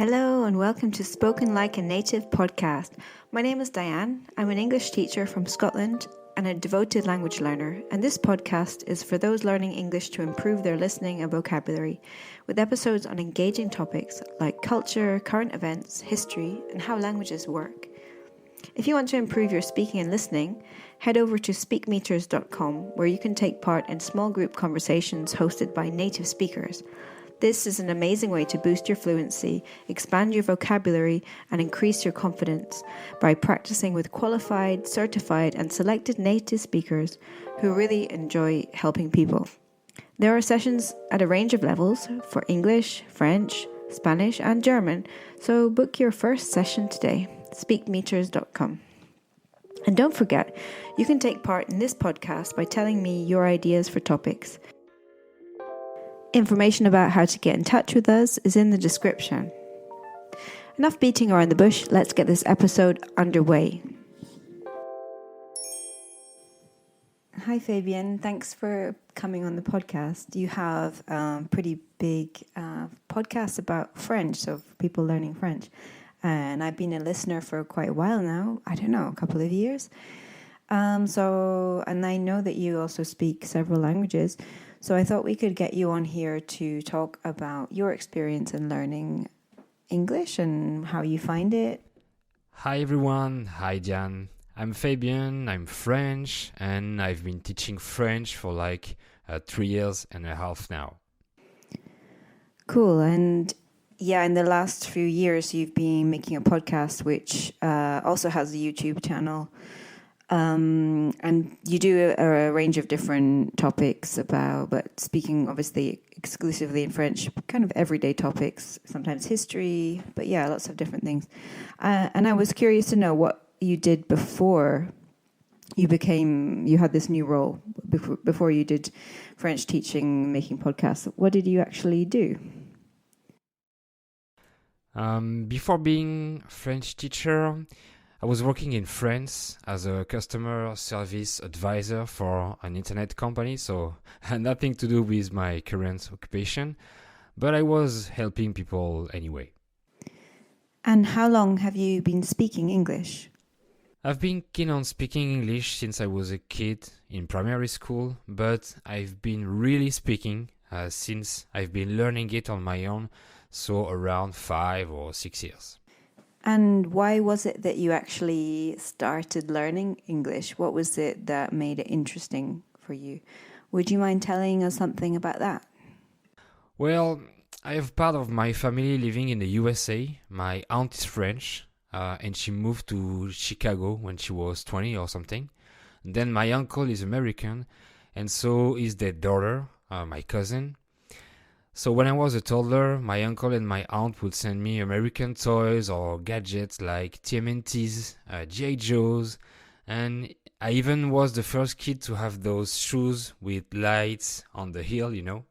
Hello and welcome to Spoken Like a Native podcast. My name is Diane. I'm an English teacher from Scotland and a devoted language learner, and this podcast is for those learning English to improve their listening and vocabulary, with episodes on engaging topics like culture, current events, history, and how languages work. If you want to improve your speaking and listening, head over to speakmeters.com, where you can take part in small group conversations hosted by native speakers. This is an amazing way to boost your fluency, expand your vocabulary, and increase your confidence by practicing with qualified, certified, and selected native speakers who really enjoy helping people. There are sessions at a range of levels for English, French, Spanish, and German, so book your first session today. Speakmeters.com. And don't forget, you can take part in this podcast by telling me your ideas for topics. Information about how to get in touch with us is in the description. Enough beating around the bush, let's get this episode underway. Hi Fabien, thanks for coming on the podcast. You have a pretty big podcast about French, so for people learning French. And I've been a listener for quite a while now, I don't know, a couple of years. And I know that you also speak several languages. So I thought we could get you on here to talk about your experience in learning English and how you find it. Hi everyone, hi Diane. I'm Fabien, I'm French, and I've been teaching French for 3 years and a half now. Cool, and yeah, in the last few years you've been making a podcast which also has a YouTube channel. And you do a range of different topics but speaking obviously exclusively in French, kind of everyday topics, sometimes history, but yeah, lots of different things. And I was curious to know what you did before you had this new role, before you did French teaching, making podcasts. What did you actually do? Before being French teacher, I was working in France as a customer service advisor for an internet company, so had nothing to do with my current occupation, but I was helping people anyway. And how long have you been speaking English? I've been keen on speaking English since I was a kid in primary school, but I've been really speaking since I've been learning it on my own, so around 5 or 6 years. And why was it that you actually started learning English? What was it that made it interesting for you? Would you mind telling us something about that? Well, I have part of my family living in the USA. My aunt is French, and she moved to Chicago when she was 20 or something. And then my uncle is American, and so is their daughter, my cousin. So when I was a toddler, my uncle and my aunt would send me American toys or gadgets like TMNTs, G.I. Joes, and I even was the first kid to have those shoes with lights on the heel, you know.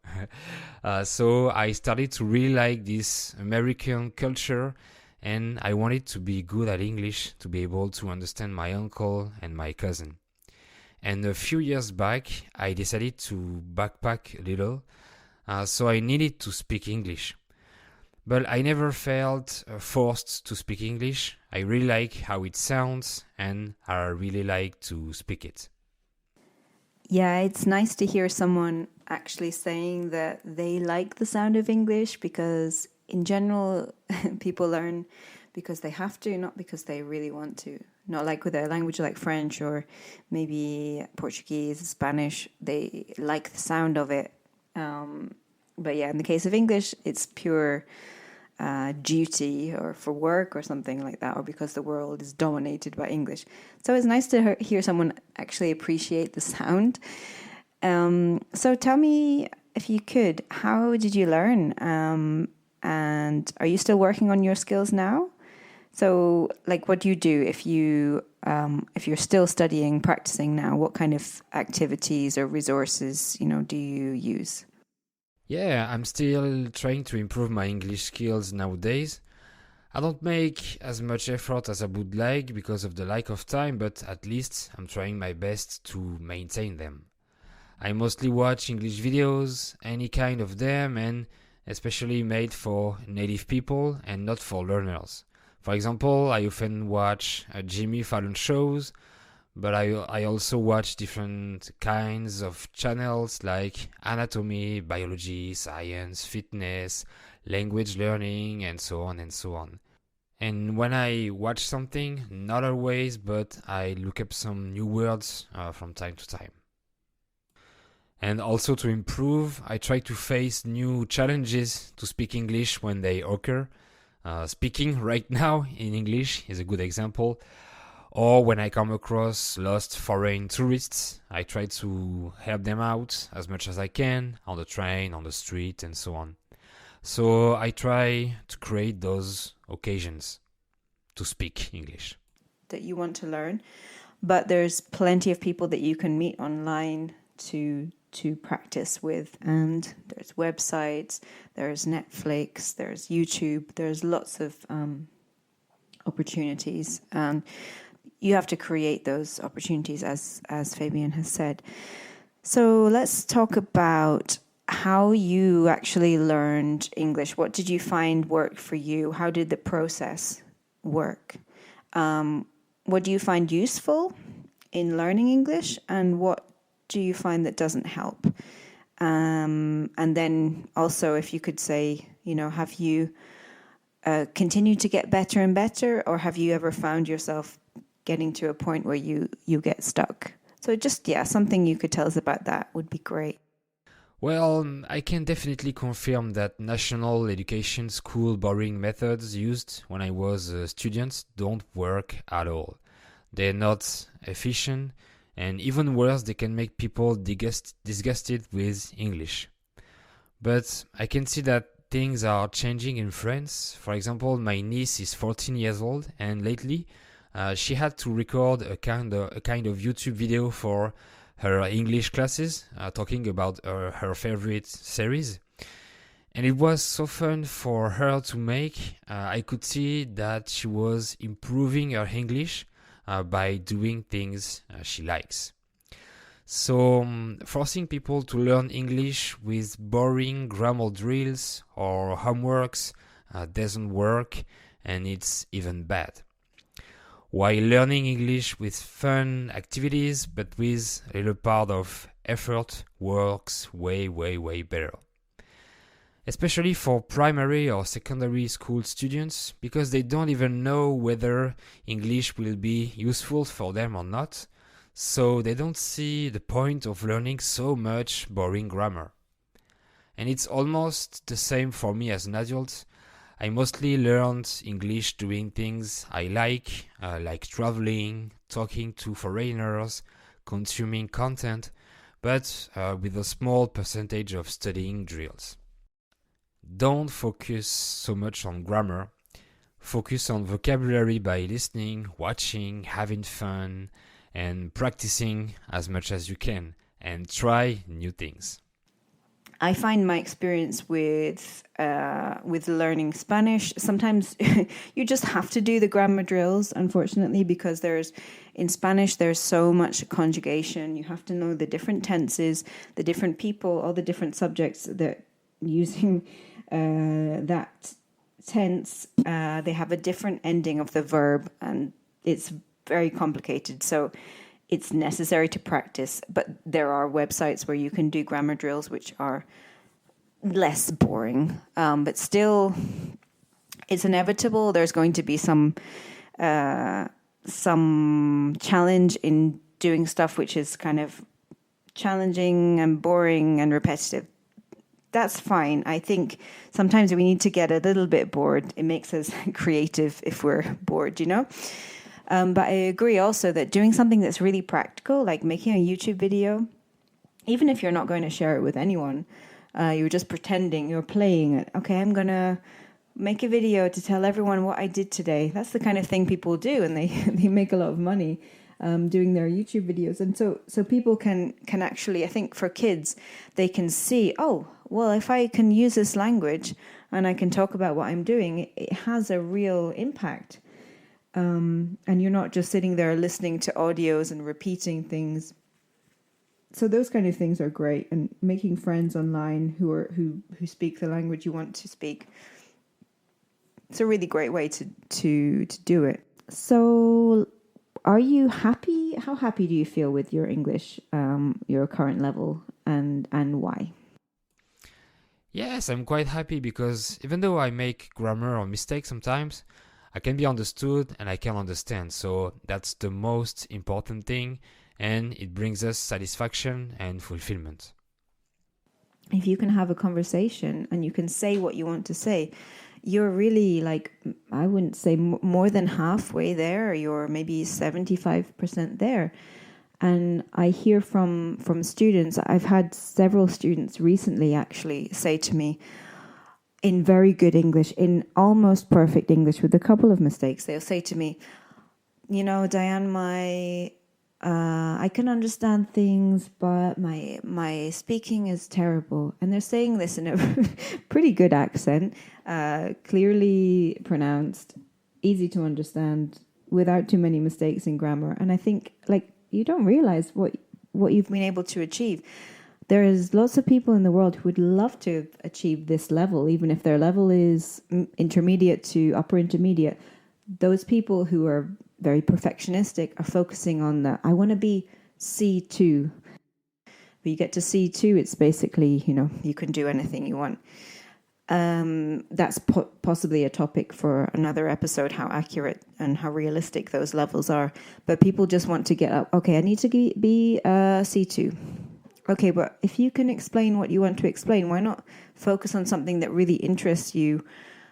So I started to really like this American culture, and I wanted to be good at English to be able to understand my uncle and my cousin. And a few years back, I decided to backpack a little. So I needed to speak English. But I never felt forced to speak English. I really like how it sounds and I really like to speak it. Yeah, it's nice to hear someone actually saying that they like the sound of English, because in general, people learn because they have to, not because they really want to. Not like with a language like French or maybe Portuguese, Spanish, they like the sound of it. But yeah, in the case of English, it's pure duty or for work or something like that, or because the world is dominated by English. So it's nice to hear someone actually appreciate the sound. So tell me, if you could, how did you learn? And are you still working on your skills now? So what do you do if you're still studying, practicing now? What kind of activities or resources, do you use? Yeah, I'm still trying to improve my English skills nowadays. I don't make as much effort as I would like because of the lack of time, but at least I'm trying my best to maintain them. I mostly watch English videos, any kind of them, and especially made for native people and not for learners. For example, I often watch Jimmy Fallon shows, but I also watch different kinds of channels like anatomy, biology, science, fitness, language learning, and so on and so on. And when I watch something, not always, but I look up some new words from time to time. And also to improve, I try to face new challenges to speak English when they occur. Speaking right now in English is a good example. Or when I come across lost foreign tourists, I try to help them out as much as I can on the train, on the street, and so on. So I try to create those occasions to speak English. That you want to learn, but there's plenty of people that you can meet online to practice with, and there's websites, there's Netflix, there's YouTube, there's lots of opportunities, and you have to create those opportunities as Fabien has said. So let's talk about how you actually learned English. What did you find worked for you? How did the process work? What do you find useful in learning English, and what do you find that doesn't help? And then also, if you could say, have you continued to get better and better, or have you ever found yourself getting to a point where you get stuck? So just, something you could tell us about that would be great. Well, I can definitely confirm that national education school borrowing methods used when I was a student don't work at all. They're not efficient, and even worse, they can make people disgusted with English. But I can see that things are changing in France. For example, my niece is 14 years old, and lately she had to record a kind of YouTube video for her English classes, talking about her favorite series. And it was so fun for her to make. I could see that she was improving her English by doing things she likes. So forcing people to learn English with boring grammar drills or homeworks doesn't work, and it's even bad. While learning English with fun activities but with a little part of effort works way better. Especially for primary or secondary school students, because they don't even know whether English will be useful for them or not, so they don't see the point of learning so much boring grammar. And it's almost the same for me as an adult. I mostly learned English doing things I like traveling, talking to foreigners, consuming content, but with a small percentage of studying drills. Don't focus so much on grammar. Focus on vocabulary by listening, watching, having fun, and practicing as much as you can, and try new things. I find my experience with learning Spanish, sometimes you just have to do the grammar drills, unfortunately, because in Spanish there's so much conjugation. You have to know the different tenses, the different people, all the different subjects that using that tense. They have a different ending of the verb, and it's very complicated. So it's necessary to practice, but there are websites where you can do grammar drills which are less boring, but still it's inevitable. There's going to be some challenge in doing stuff which is kind of challenging and boring and repetitive. That's fine. I think sometimes we need to get a little bit bored. It makes us creative if we're bored, But I agree also that doing something that's really practical, like making a YouTube video, even if you're not going to share it with anyone, you're just pretending, you're playing it. Okay, I'm going to make a video to tell everyone what I did today. That's the kind of thing people do, and they make a lot of money doing their YouTube videos. And so people can actually, I think for kids, they can see, oh, well, if I can use this language and I can talk about what I'm doing, it has a real impact. And you're not just sitting there listening to audios and repeating things. So those kind of things are great, and making friends online who speak the language you want to speak. It's a really great way to do it. So are you happy? How happy do you feel with your English, your current level, and why? Yes, I'm quite happy because even though I make grammar or mistakes sometimes, I can be understood and I can understand. So that's the most important thing, and it brings us satisfaction and fulfillment. If you can have a conversation and you can say what you want to say, you're really like, I wouldn't say more than halfway there. You're maybe 75% there. And I hear from students, I've had several students recently actually say to me, in very good English, in almost perfect English with a couple of mistakes, they'll say to me, you know, Diane, I can understand things, but my speaking is terrible. And they're saying this in a pretty good accent, clearly pronounced, easy to understand, without too many mistakes in grammar. And I think, like, you don't realize what you've been able to achieve. There is lots of people in the world who would love to achieve this level, even if their level is intermediate to upper intermediate. Those people who are very perfectionistic are focusing on I want to be C2. But you get to C2, it's basically, you know, you can do anything you want. That's possibly a topic for another episode, how accurate and how realistic those levels are. But people just want to get up. Okay, I need to be C2. Okay, but if you can explain what you want to explain, why not focus on something that really interests you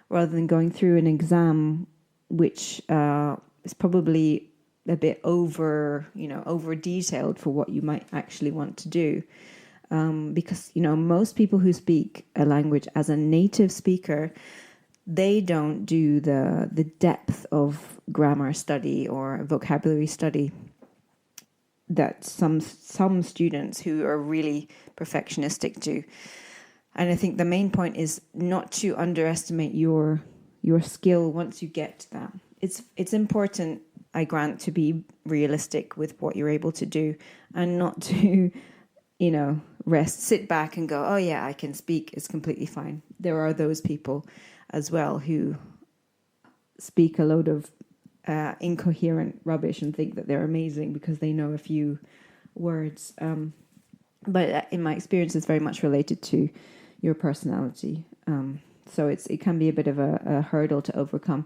rather than going through an exam which is probably a bit over detailed for what you might actually want to do. Because, you know, most people who speak a language as a native speaker, they don't do the depth of grammar study or vocabulary study that some students who are really perfectionistic do. And I think the main point is not to underestimate your skill once you get to that. It's important, I grant, to be realistic with what you're able to do and not to, you know, sit back and go, oh yeah, I can speak, it's completely fine. There are those people as well who speak a load of incoherent rubbish and think that they're amazing because they know a few words. But in my experience, it's very much related to your personality. So it can be a bit of a hurdle to overcome.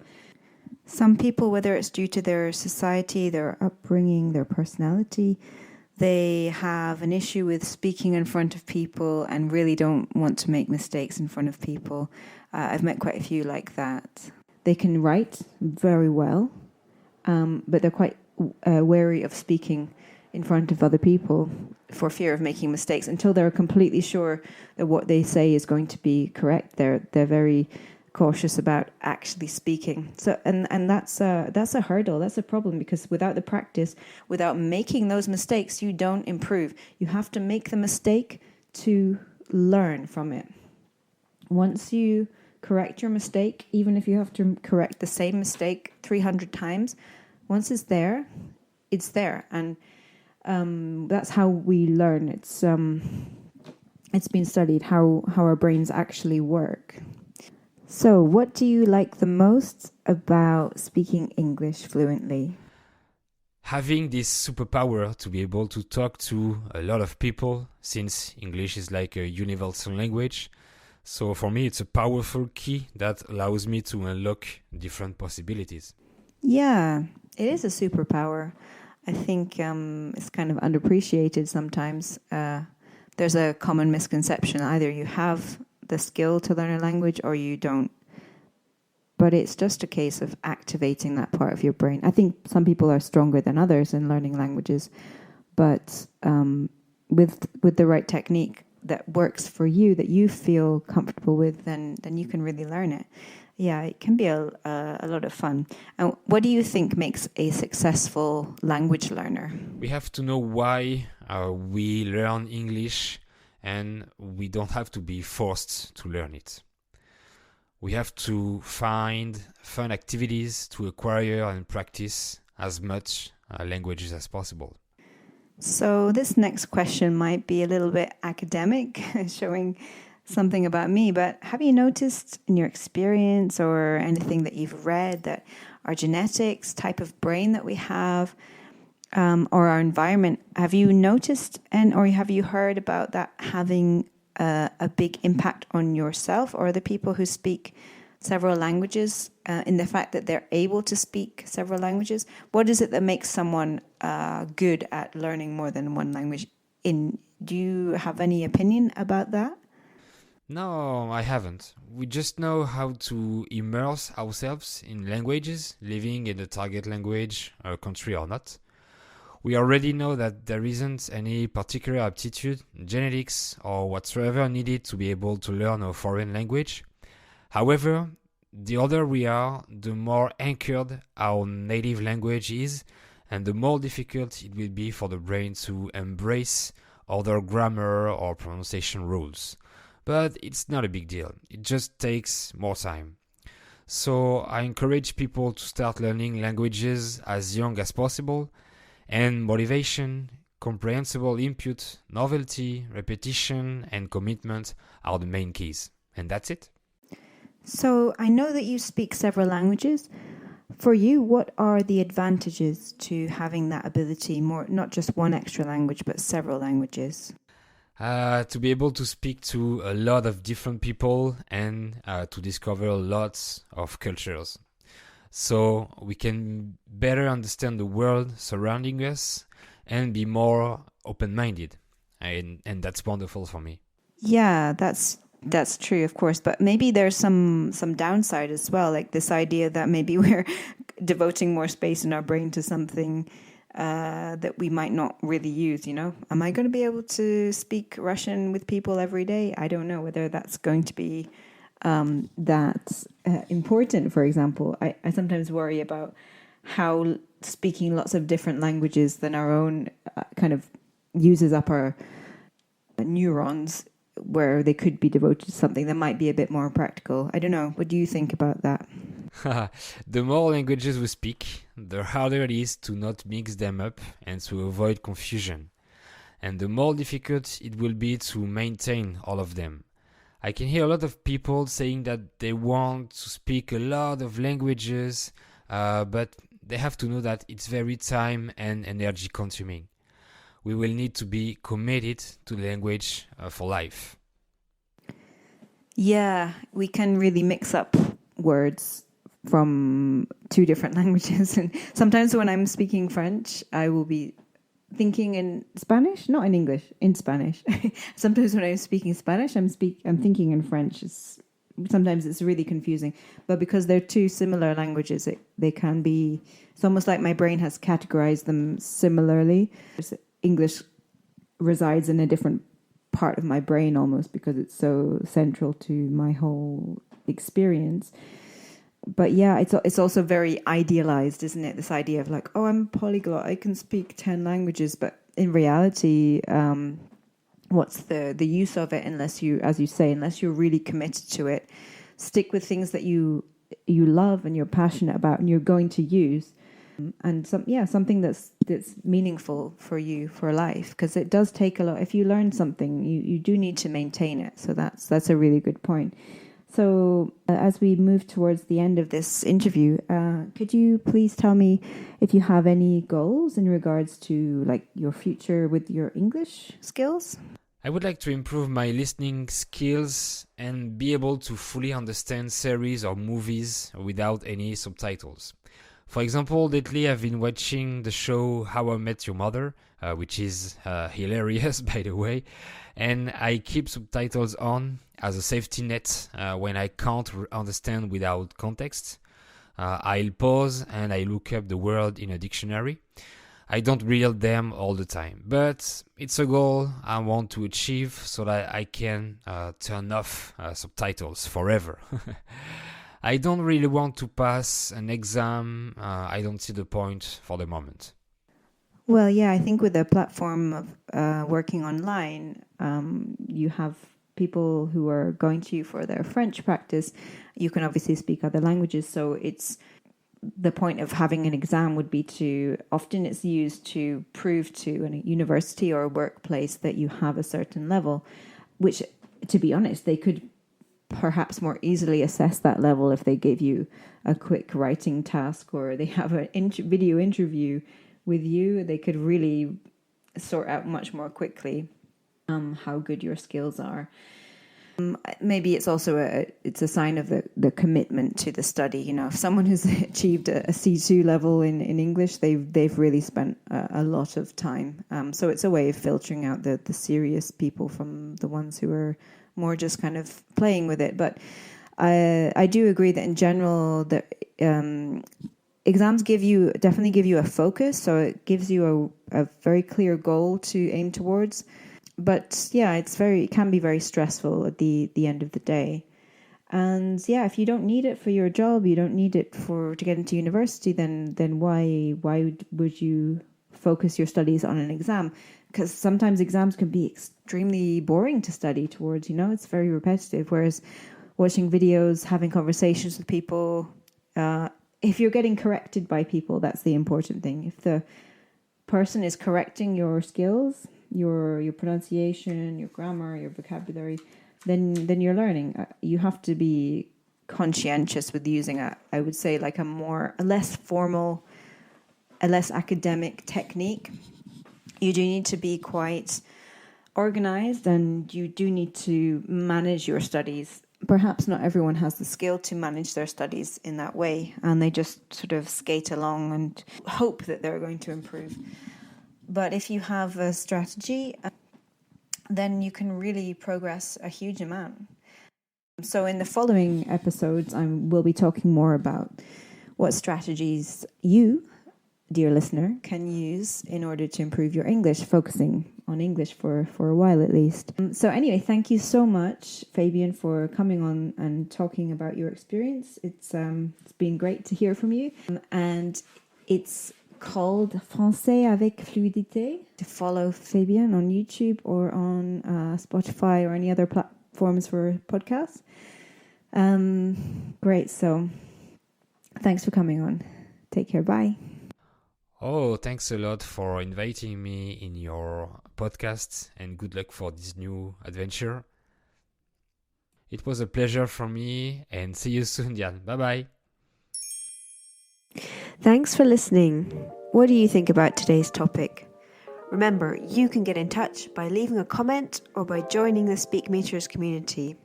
Some people, whether it's due to their society, their upbringing, their personality, they have an issue with speaking in front of people and really don't want to make mistakes in front of people. I've met quite a few like that. They can write very well, but they're quite wary of speaking in front of other people for fear of making mistakes until they're completely sure that what they say is going to be correct. They're very cautious about actually speaking. So and that's a hurdle. That's a problem, because without the practice, without making those mistakes, you don't improve. You have to make the mistake to learn from it. Once you correct your mistake, even if you have to correct the same mistake 300 times, once it's there, and that's how we learn. It's been studied how our brains actually work. So, what do you like the most about speaking English fluently? Having this superpower to be able to talk to a lot of people, since English is like a universal language. So for me, it's a powerful key that allows me to unlock different possibilities. Yeah, it is a superpower. I think it's kind of underappreciated sometimes. There's a common misconception. Either you have the skill to learn a language or you don't. But it's just a case of activating that part of your brain. I think some people are stronger than others in learning languages, but with the right technique that works for you, that you feel comfortable with, then you can really learn it. Yeah, it can be a lot of fun. And what do you think makes a successful language learner? We have to know why we learn English, and we don't have to be forced to learn it. We have to find fun activities to acquire and practice as much languages as possible. So this next question might be a little bit academic, showing something about me, but have you noticed in your experience or anything that you've read that our genetics, type of brain that we have, or our environment, have you noticed or have you heard about that having a big impact on yourself or the people who speak several languages, in the fact that they're able to speak several languages? What is it that makes someone good at learning more than one language? Do you have any opinion about that? No, I haven't. We just know how to immerse ourselves in languages, living in the target language, country or not. We already know that there isn't any particular aptitude, genetics, or whatsoever needed to be able to learn a foreign language. However, the older we are, the more anchored our native language is, and the more difficult it will be for the brain to embrace other grammar or pronunciation rules. But it's not a big deal, it just takes more time. So I encourage people to start learning languages as young as possible, and motivation, comprehensible input, novelty, repetition, and commitment are the main keys. And that's it. So I know that you speak several languages. For you, what are the advantages to having that ability, more not just one extra language, but several languages? To be able to speak to a lot of different people and to discover lots of cultures. So we can better understand the world surrounding us and be more open-minded. And that's wonderful for me. Yeah, that's true, of course, but maybe there's some downside as well, like this idea that maybe we're devoting more space in our brain to something that we might not really use, you know? Am I going to be able to speak Russian with people every day? I don't know whether that's going to be that important, for example. I sometimes worry about how speaking lots of different languages than our own kind of uses up our neurons, where they could be devoted to something that might be a bit more practical. I don't know. What do you think about that? The more languages we speak, the harder it is to not mix them up and to avoid confusion. And the more difficult it will be to maintain all of them. I can hear a lot of people saying that they want to speak a lot of languages, but they have to know that it's very time and energy consuming. We will need to be committed to the language for life. Yeah, we can really mix up words from two different languages. And sometimes when I'm speaking French, I will be thinking in Spanish, not in English, in Spanish. Sometimes when I'm speaking Spanish, I'm thinking in French. Sometimes it's really confusing. But because they're two similar languages, they can be. It's almost like my brain has categorized them similarly. English resides in a different part of my brain almost because it's so central to my whole experience. But yeah, it's also very idealized, isn't it? This idea of like, oh, I'm a polyglot, I can speak 10 languages. But in reality, what's the use of it unless you, as you say, unless you're really committed to it? Stick with things that you love and you're passionate about and you're going to use. And something that's meaningful for you for life, because it does take a lot. If you learn something, you do need to maintain it. So that's a really good point. So as we move towards the end of this interview, could you please tell me if you have any goals in regards to like your future with your English skills? I would like to improve my listening skills and be able to fully understand series or movies without any subtitles. For example, lately I've been watching the show How I Met Your Mother, which is hilarious, by the way, and I keep subtitles on as a safety net when I can't understand without context. I'll pause and I look up the word in a dictionary. I don't read them all the time, but it's a goal I want to achieve so that I can turn off subtitles forever. I don't really want to pass an exam. I don't see the point for the moment. Well, yeah, I think with the platform of working online, you have people who are going to you for their French practice. You can obviously speak other languages, so it's the point of having an exam would be often it's used to prove to a university or a workplace that you have a certain level, which, to be honest, they could perhaps more easily assess that level if they gave you a quick writing task or they have a video interview with you. They could really sort out much more quickly how good your skills are. Maybe it's also a sign of the commitment to the study. You know, if someone has achieved a C2 level in English, they've really spent a lot of time. So it's a way of filtering out the serious people from the ones who are more just kind of playing with it. But I do agree that in general that exams definitely give you a focus. So it gives you a very clear goal to aim towards. But yeah, it can be very stressful at the end of the day. And yeah, if you don't need it for your job, you don't need it to get into university, then why would you focus your studies on an exam? Because sometimes exams can be extremely boring to study towards, it's very repetitive. Whereas watching videos, having conversations with people, if you're getting corrected by people, that's the important thing. If the person is correcting your skills, your pronunciation, your grammar, your vocabulary, then you're learning. You have to be conscientious with using I would say like a less formal, a less academic technique. You do need to be quite organized, and you do need to manage your studies. Perhaps not everyone has the skill to manage their studies in that way, and they just sort of skate along and hope that they're going to improve. But if you have a strategy, then you can really progress a huge amount. So in the following episodes, we'll be talking more about what strategies you, dear listener, can use in order to improve your English, focusing on English for a while at least. So anyway, thank you so much, Fabien, for coming on and talking about your experience. It's been great to hear from you. And it's called Français Avec Fluidité. To follow Fabien on YouTube or on Spotify or any other platforms for podcasts. Great. So thanks for coming on. Take care. Bye. Oh, thanks a lot for inviting me in your podcast, and good luck for this new adventure. It was a pleasure for me, and see you soon, Diane. Bye-bye. Thanks for listening. What do you think about today's topic? Remember, you can get in touch by leaving a comment or by joining the Speak Meters community.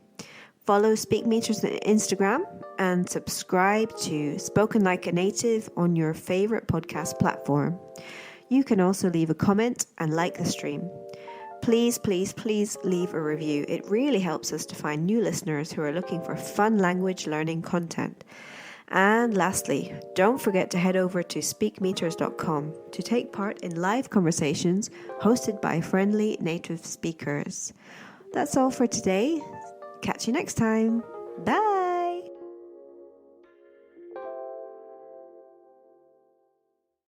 Follow Speak Meters on Instagram and subscribe to Spoken Like a Native on your favorite podcast platform. You can also leave a comment and like the stream. Please, please, please leave a review. It really helps us to find new listeners who are looking for fun language learning content. And lastly, don't forget to head over to speakmeters.com to take part in live conversations hosted by friendly native speakers. That's all for today. Catch you next time. Bye!